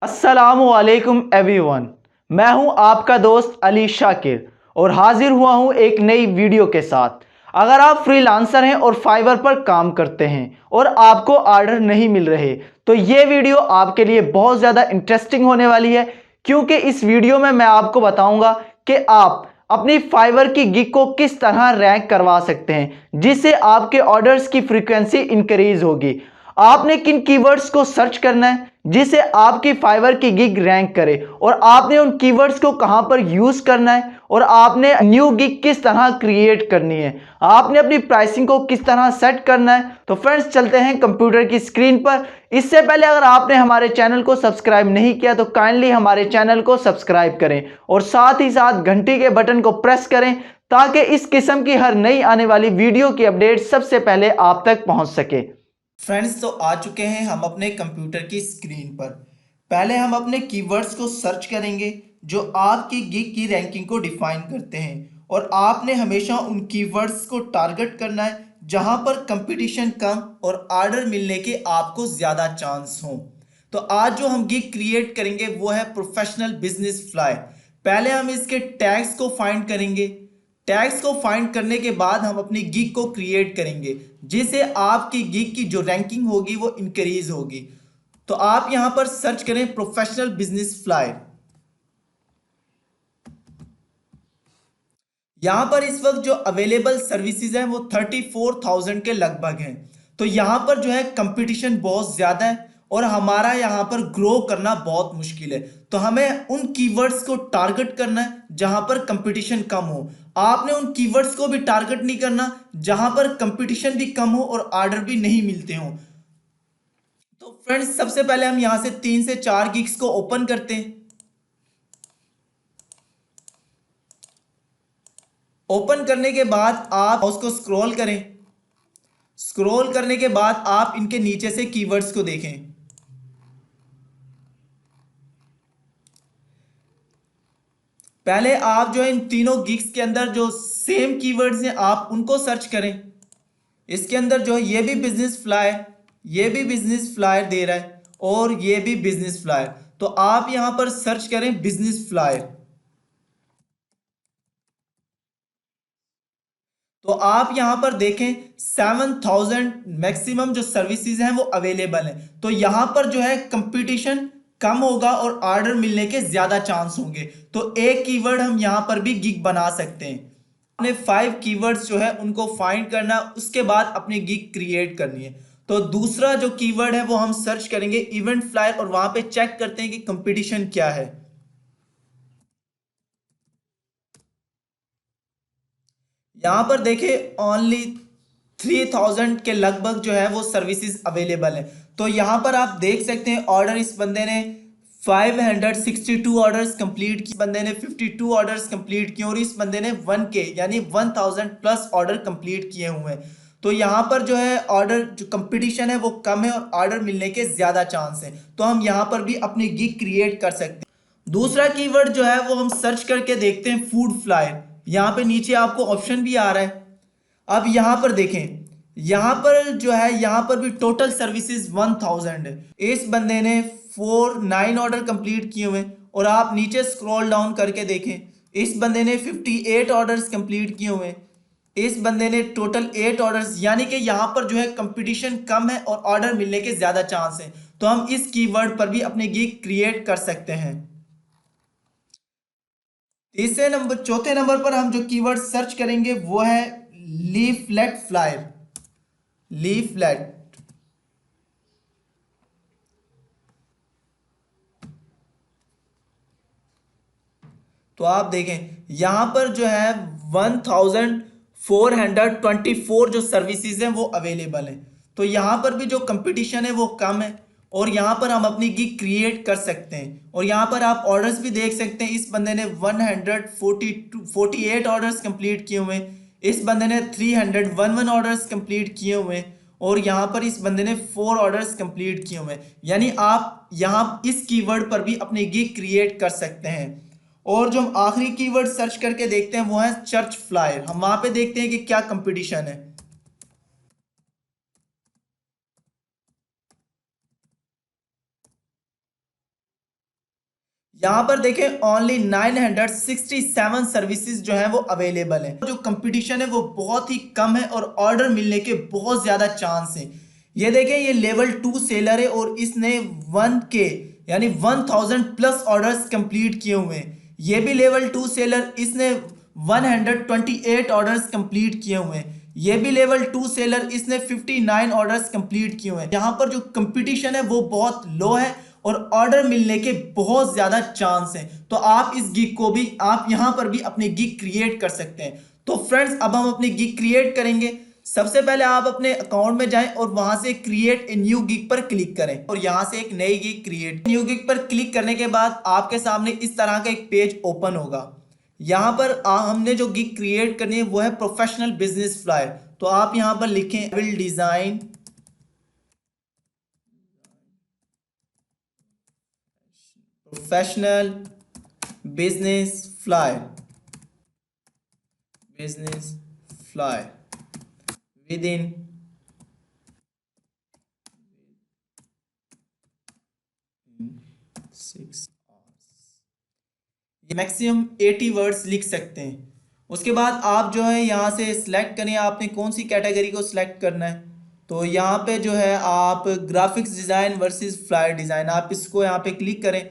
अस्सलामुअलैकुम एवरीवन। मैं हूं आपका दोस्त अली शाकिर और हाजिर हुआ हूं एक नई वीडियो के साथ। अगर आप फ्रीलांसर हैं और फाइवर पर काम करते हैं और आपको ऑर्डर नहीं मिल रहे तो ये वीडियो आपके लिए बहुत ज़्यादा इंटरेस्टिंग होने वाली है, क्योंकि इस वीडियो में मैं आपको बताऊंगा कि आप अपनी फाइवर की गिग को किस तरह रैंक करवा सकते हैं जिससे आपके ऑर्डर्स की फ्रीक्वेंसी इंक्रीज होगी। आपने किन कीवर्ड्स को सर्च करना है जिससे आपकी फाइवर की गिग रैंक करे, और आपने उन कीवर्ड्स को कहां पर यूज करना है, और आपने न्यू गिग किस तरह क्रिएट करनी है, आपने अपनी प्राइसिंग को किस तरह सेट करना है। तो फ्रेंड्स, चलते हैं कंप्यूटर की स्क्रीन पर। इससे पहले अगर आपने हमारे चैनल को सब्सक्राइब नहीं किया तो काइंडली हमारे चैनल को सब्सक्राइब करें और साथ ही साथ घंटी के बटन को प्रेस करें ताकि इस किस्म की हर नई आने वाली वीडियो की अपडेट सबसे पहले आप तक पहुंच सके। फ्रेंड्स, तो आ चुके हैं हम अपने कंप्यूटर की स्क्रीन पर। पहले हम अपने कीवर्ड्स को सर्च करेंगे जो आपकी गिग की रैंकिंग को डिफाइन करते हैं, और आपने हमेशा उन कीवर्ड्स को टारगेट करना है जहां पर कंपटीशन कम और ऑर्डर मिलने के आपको ज़्यादा चांस हो। तो आज जो हम गिग क्रिएट करेंगे वो है प्रोफेशनल बिजनेस फ्लाई। पहले हम इसके टैग्स को फाइंड करेंगे। टैग्स को फाइंड करने के बाद हम अपनी गिग को क्रिएट करेंगे जिससे आपकी गिग की जो रैंकिंग होगी वो इंक्रीज होगी। तो आप यहां पर सर्च करें प्रोफेशनल बिजनेस फ्लाई। यहां पर इस वक्त जो अवेलेबल सर्विसेज हैं वो 34,000 के लगभग हैं। तो यहां पर जो है कंपटीशन बहुत ज्यादा है और हमारा यहां पर ग्रो करना बहुत मुश्किल है। तो हमें उन कीवर्ड्स को टारगेट करना है जहां पर कंपटीशन कम हो। आपने उन कीवर्ड्स को भी टारगेट नहीं करना जहां पर कंपटीशन भी कम हो और ऑर्डर भी नहीं मिलते हो। तो फ्रेंड्स, सबसे पहले हम यहां से 3 से 4 गिग्स को ओपन करते हैं। ओपन करने के बाद आप उसको स्क्रॉल करें। स्क्रॉल करने के बाद आप इनके नीचे से कीवर्ड्स को देखें। पहले आप जो है इन तीनों गिग्स के अंदर जो सेम कीवर्ड्स हैं आप उनको सर्च करें। इसके अंदर जो है ये भी बिजनेस फ्लायर, ये भी बिजनेस फ्लायर दे रहा है और ये भी बिजनेस फ्लायर। तो आप यहां पर सर्च करें बिजनेस फ्लायर। तो आप यहां पर देखें 7,000 मैक्सिमम जो सर्विसेज हैं वो अवेलेबल हैं। तो यहां पर जो है कंपटीशन कम होगा और ऑर्डर मिलने के ज्यादा चांस होंगे। तो एक कीवर्ड हम यहां पर भी गिग बना सकते हैं। अपने 5 कीवर्ड्स जो है उनको फाइंड करना, उसके बाद अपनी गिग क्रिएट करनी है। तो दूसरा जो कीवर्ड है वो हम सर्च करेंगे इवेंट फ्लायर, और वहां पे चेक करते हैं कि कंपटीशन क्या है। यहां पर देखें ओनली 3,000 के लगभग जो है वो सर्विसेज अवेलेबल है। तो यहां पर आप देख सकते हैं ऑर्डर इस बंदे ने 562 ऑर्डर्स कंप्लीट किए, इस बंदे ने 52 ऑर्डर्स कंप्लीट किए और इस बंदे ने 1K यानी 1000 प्लस ऑर्डर कंप्लीट किए हुए हैं। तो यहां पर जो है ऑर्डर जो कंपटीशन है वो कम है और ऑर्डर मिलने के ज्यादा चांस है। तो हम यहां पर भी अपनी गिग क्रिएट कर सकते हैं। दूसरा कीवर्ड जो है वो हम सर्च करके देखते हैं फूड फ्लायर। यहां पे नीचे आपको ऑप्शन भी आ रहा है। अब यहां पर देखें, यहां पर जो है यहां पर भी टोटल सर्विसेज 1000 है। इस बंदे ने 9 ऑर्डर कंप्लीट किए हुए, और आप नीचे स्क्रॉल डाउन करके देखें इस बंदे ने 58 ऑर्डर्स कंप्लीट किए हुए। इस बंदे ने टोटल 8 ऑर्डर्स, यानी कि यहां पर जो है कंपटीशन कम है और ऑर्डर मिलने के ज्यादा चांस है। तो हम इस कीवर्ड पर भी अपनी गिग क्रिएट कर सकते हैं। चौथे नंबर पर हम जो कीवर्ड सर्च करेंगे वो है लीफलेट फ्लायर। लीफलेट। तो आप देखें यहां पर जो है 1424 जो सर्विसेज हैं वो अवेलेबल हैं। तो यहां पर भी जो कंपटीशन है वो कम है और यहां पर हम अपनी गिग क्रिएट कर सकते हैं। और यहां पर आप ऑर्डर्स भी देख सकते हैं, इस बंदे ने 148 ऑर्डर्स कंप्लीट किए हुए हैं। इस बंदे ने 311 ऑर्डर्स कंप्लीट किए हुए हैं और यहां पर इस बंदे ने 4 ऑर्डर्स कंप्लीट किए हुए हैं। यानी आप यहां इस कीवर्ड पर भी अपनी गिग क्रिएट कर सकते हैं। और जो हम आखिरी कीवर्ड सर्च करके देखते हैं वो है चर्च फ्लायर। हम वहां पे देखते हैं कि क्या कंपटीशन है। यहाँ पर देखें ओनली 967 सर्विसेज जो है वो अवेलेबल है। जो कंपटीशन है वो बहुत ही कम है और ऑर्डर मिलने के बहुत ज्यादा चांस है। ये देखें, ये लेवल 2 सेलर है और इसने 1K यानी 1000 प्लस ऑर्डर्स कंप्लीट किए हुए हैं। ये भी लेवल 2 सेलर, इसने 128 ऑर्डर्स कंप्लीट किए हुए हैं। ये भी लेवल 2 सेलर, इसने 59 ऑर्डर्स कंप्लीट किए हुए हैं। यहाँ पर जो कंपटीशन है वो बहुत लो है और ऑर्डर मिलने के बहुत ज्यादा चांस हैं। तो आप इस गिग को भी, आप यहां पर भी अपनी गिग क्रिएट कर सकते हैं। तो फ्रेंड्स, अब हम अपनी गिग क्रिएट करेंगे। सबसे पहले आप अपने अकाउंट में जाएं और वहां से क्रिएट ए न्यू गिग पर क्लिक करें और यहां से एक नई गिग क्रिएट। न्यू गिग पर क्लिक करने के बाद आपके सामने इस तरह का एक पेज ओपन होगा। यहां पर हमने जो गिग क्रिएट करनी है वो है प्रोफेशनल बिजनेस फ्लायर। तो आप यहां पर लिखें will design professional business flyer, business flyer with in 6 ये मैक्सिमम 80 वर्ड्स लिख सकते हैं। उसके बाद आप जो है यहाँ से सिलेक्ट करें आपने कौन सी कैटेगरी को सिलेक्ट करना है। तो यहाँ पे जो है आप graphics design versus flyer design, आप इसको यहाँ पे क्लिक करें।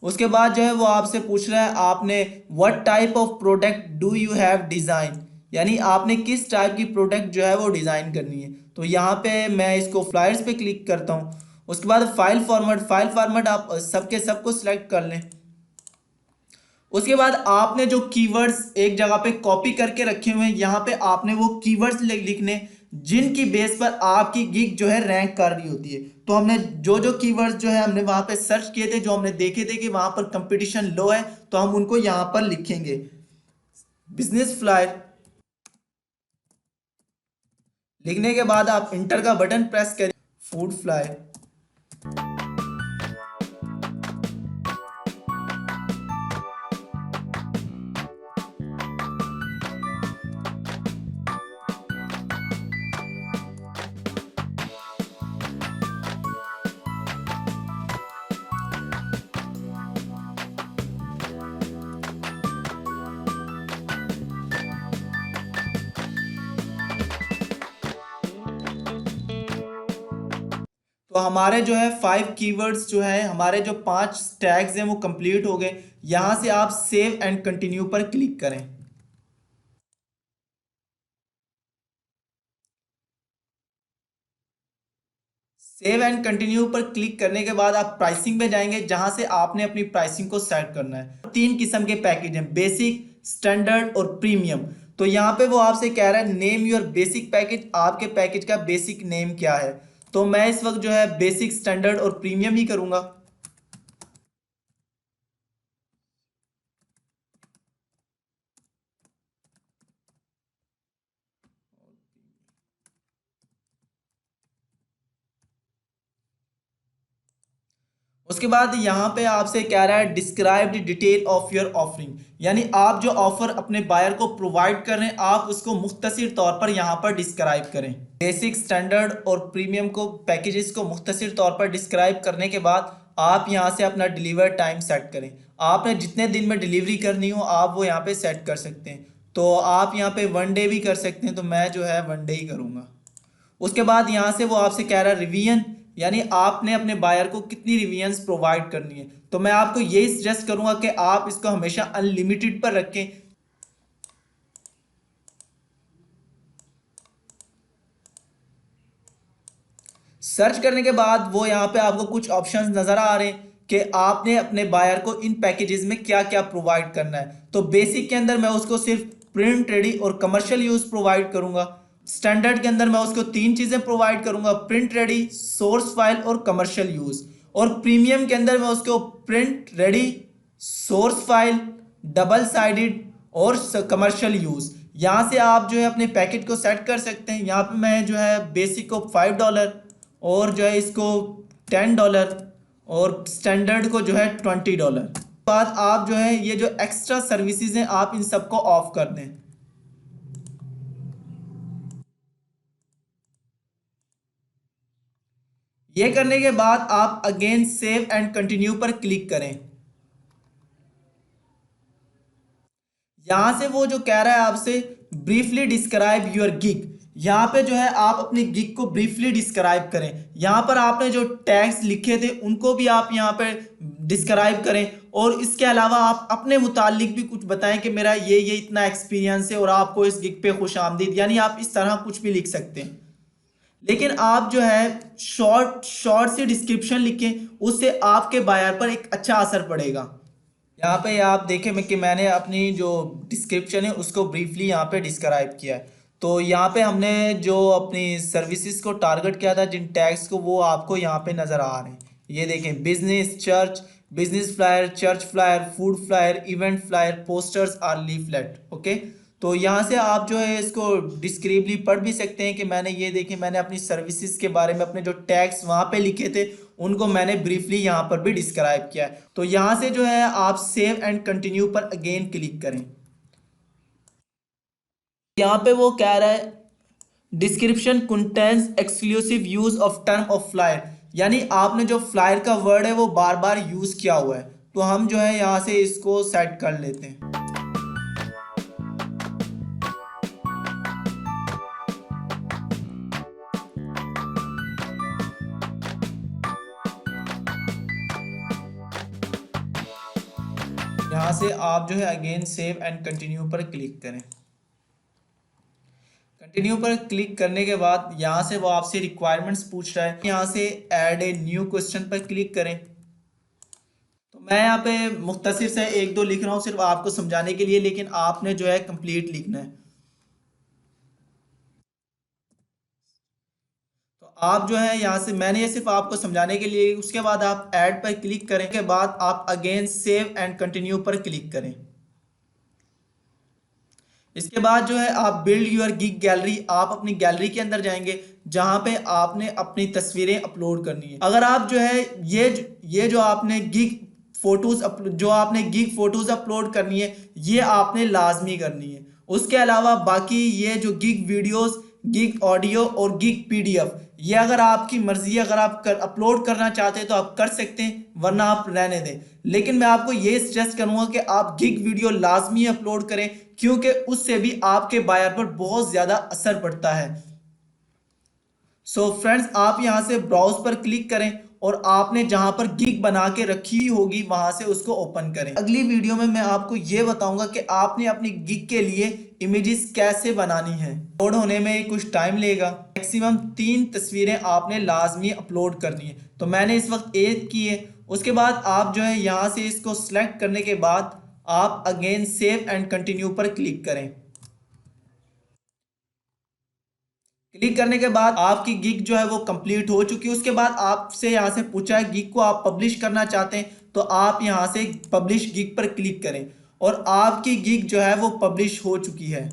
उसके बाद जो है वो आपसे पूछ रहा है आपने what type of product do you have design, यानी आपने किस टाइप की प्रोडक्ट जो है वो डिज़ाइन करनी है। तो यहाँ पे मैं इसको फ्लायर्स पे क्लिक करता हूँ। उसके बाद फाइल फॉर्मेट आप सबके सबको सिलेक्ट कर लें। उसके बाद आपने जो कीवर्ड्स एक जगह पे कॉपी करके रखे हुए हैं, यहाँ पे आपने वो कीवर्ड्स लिखने जिनकी बेस पर आपकी गिग जो है रैंक कर रही होती है। तो हमने जो जो कीवर्ड्स जो है हमने वहां पे सर्च किए थे, जो हमने देखे थे कि वहां पर कंपटीशन लो है, तो हम उनको यहां पर लिखेंगे। बिजनेस फ्लायर लिखने के बाद आप इंटर का बटन प्रेस करें। फूड फ्लायर, तो हमारे जो है 5 कीवर्ड्स जो है, हमारे जो 5 टैग्स हैं वो कंप्लीट हो गए। यहां से आप सेव एंड कंटिन्यू पर क्लिक करें। सेव एंड कंटिन्यू पर क्लिक करने के बाद आप प्राइसिंग में जाएंगे, जहां से आपने अपनी प्राइसिंग को सेट करना है। 3 किस्म के पैकेज हैं, बेसिक, स्टैंडर्ड और प्रीमियम। तो यहाँ पे वो आपसे कह रहा है नेम योर बेसिक पैकेज, आपके पैकेज का बेसिक नेम क्या है। तो मैं इस वक्त जो है बेसिक, स्टैंडर्ड और प्रीमियम ही करूंगा। उसके बाद यहाँ पे आपसे कह रहा है describe the detail of your offering, यानी आप जो ऑफर अपने बायर को प्रोवाइड कर रहे हैं आप उसको मुख्तसर तौर पर यहाँ पर डिस्क्राइब करें। बेसिक, स्टैंडर्ड और प्रीमियम को पैकेजेस को मुख्तसर तौर पर डिस्क्राइब करने के बाद आप यहाँ से अपना डिलीवर टाइम सेट करें। आपने जितने दिन में डिलीवरी करनी हो आप वो यहाँ पे सेट कर सकते हैं। तो आप यहाँ पे 1 डे भी कर सकते हैं, तो मैं जो है 1 डे ही करूँगा। उसके बाद यहाँ से वो आपसे कह रहा है रिवीजन, यानी आपने अपने बायर को कितनी रिवीजन्स प्रोवाइड करनी है। तो मैं आपको यही सजेस्ट करूंगा कि आप इसको हमेशा अनलिमिटेड पर रखें। सर्च करने के बाद वो यहाँ पे आपको कुछ ऑप्शंस नजर आ रहे हैं कि आपने अपने बायर को इन पैकेजेस में क्या क्या प्रोवाइड करना है। तो बेसिक के अंदर मैं उसको सिर्फ प्रिंट, रेडी और कमर्शियल यूज प्रोवाइड करूंगा। स्टैंडर्ड के अंदर मैं उसको 3 चीजें प्रोवाइड करूंगा, प्रिंट रेडी, सोर्स फाइल और कमर्शियल यूज। और प्रीमियम के अंदर मैं उसको print ready, source file, double sided और कमर्शियल यूज। यहाँ से आप जो है अपने पैकेज को सेट कर सकते हैं। यहाँ पे मैं जो है बेसिक को $5 और जो है इसको $10 और स्टैंडर्ड को जो है $20। बाद आप जो है ये जो एक्स्ट्रा सर्विसेज हैं आप इन सबको ऑफ कर दें। ये करने के बाद आप अगेन सेव एंड कंटिन्यू पर क्लिक करें। यहाँ से वो जो कह रहा है आपसे ब्रीफली डिस्क्राइब योर गिग, यहाँ पे जो है आप अपनी गिग को ब्रीफली डिस्क्राइब करें। यहाँ पर आपने जो टैग्स लिखे थे उनको भी आप यहाँ पे डिस्क्राइब करें, और इसके अलावा आप अपने मुतालिक भी कुछ बताएं कि मेरा ये इतना एक्सपीरियंस है और आपको इस गिग पे खुश आमदीद, यानी आप इस तरह कुछ भी लिख सकते हैं। लेकिन आप जो है शॉर्ट सी डिस्क्रिप्शन लिखें, उससे आपके बायर पर एक अच्छा असर पड़ेगा। यहाँ पे आप देखें कि मैंने अपनी जो डिस्क्रिप्शन है उसको ब्रीफली यहाँ पे डिस्क्राइब किया है। तो यहाँ पे हमने जो अपनी सर्विसेज को टारगेट किया था, जिन टैग्स को, वो आपको यहाँ पे नज़र आ रहे हैं। ये देखें, business, church, business flyer, church flyer, food flyer, event flyer, posters और लीफलेट। ओके, तो यहाँ से आप जो है इसको डिस्क्रिप्टिवली पढ़ भी सकते हैं कि मैंने ये देखें, मैंने अपनी सर्विसेज के बारे में अपने जो टैग्स वहाँ पे लिखे थे उनको मैंने ब्रीफली यहाँ पर भी डिस्क्राइब किया है। तो यहाँ से जो है आप सेव एंड कंटिन्यू पर अगेन क्लिक करें। यहाँ पे वो कह रहा है description contains exclusive use of term of flyer, यानी आपने जो फ्लायर का वर्ड है वो बार बार यूज किया हुआ है। तो हम जो है यहाँ से इसको सेट कर लेते हैं। यहाँ से आप जो है अगेन सेव एंड कंटिन्यू पर क्लिक करें। कंटिन्यू पर क्लिक करने के बाद यहाँ से वो आपसे रिक्वायरमेंट्स पूछ रहा है, यहाँ से ऐड ए न्यू क्वेश्चन पर क्लिक करें। तो मैं यहाँ पे मुख्तसर से एक दो लिख रहा हूँ सिर्फ आपको समझाने के लिए, लेकिन आपने जो है कंप्लीट लिखना है। तो आप जो है यहाँ से, मैंने ये सिर्फ आपको समझाने के लिए। उसके बाद आप ऐड पर क्लिक करें के बाद आप अगेन सेव एंड कंटिन्यू पर क्लिक करें। इसके बाद जो है आप बिल्ड यूर गिग गैलरी, आप अपनी गैलरी के अंदर जाएंगे जहां पे आपने अपनी तस्वीरें अपलोड करनी है। अगर आप जो है ये जो आपने गिग फोटोज अपलोड करनी है, ये आपने लाजमी करनी है। उसके अलावा बाकी ये जो गिग वीडियोस, गिग ऑडियो और गिग पीडीएफ, ये अगर आपकी मर्जी है, अगर आप अपलोड करना चाहते हैं तो आप कर सकते हैं, वरना आप रहने दें। लेकिन मैं आपको ये सजेस्ट करूंगा कि आप गिग वीडियो लाजमी अपलोड करें, क्योंकि उससे भी आपके बायर पर बहुत ज्यादा असर पड़ता है। सो फ्रेंड्स, आप यहां से ब्राउज पर क्लिक करें और आपने जहां पर गिग बना के रखी होगी वहां से उसको ओपन करें। अगली वीडियो में मैं आपको ये बताऊंगा कि आपने अपनी गिग के लिए इमेजेस कैसे बनानी है। अपलोड होने में कुछ टाइम लेगा, मैक्सिमम 3 तस्वीरें आपने लाजमी अपलोड करनी है। तो मैंने इस वक्त 1 की है। उसके बाद आप जो है यहाँ से इसको सिलेक्ट करने के बाद आप अगेन सेव एंड कंटिन्यू पर क्लिक करें। क्लिक करने के बाद आपकी गिग जो है वो कंप्लीट हो चुकी है। उसके बाद आपसे यहाँ से पूछा है गिग को आप पब्लिश करना चाहते हैं, तो आप यहाँ से पब्लिश गिग पर क्लिक करें और आपकी गिग जो है वो पब्लिश हो चुकी है।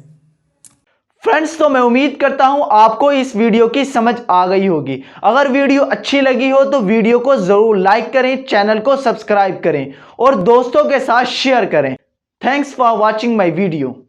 फ्रेंड्स, तो मैं उम्मीद करता हूं आपको इस वीडियो की समझ आ गई होगी। अगर वीडियो अच्छी लगी हो तो वीडियो को जरूर लाइक करें, चैनल को सब्सक्राइब करें और दोस्तों के साथ शेयर करें। Thanks for watching my video.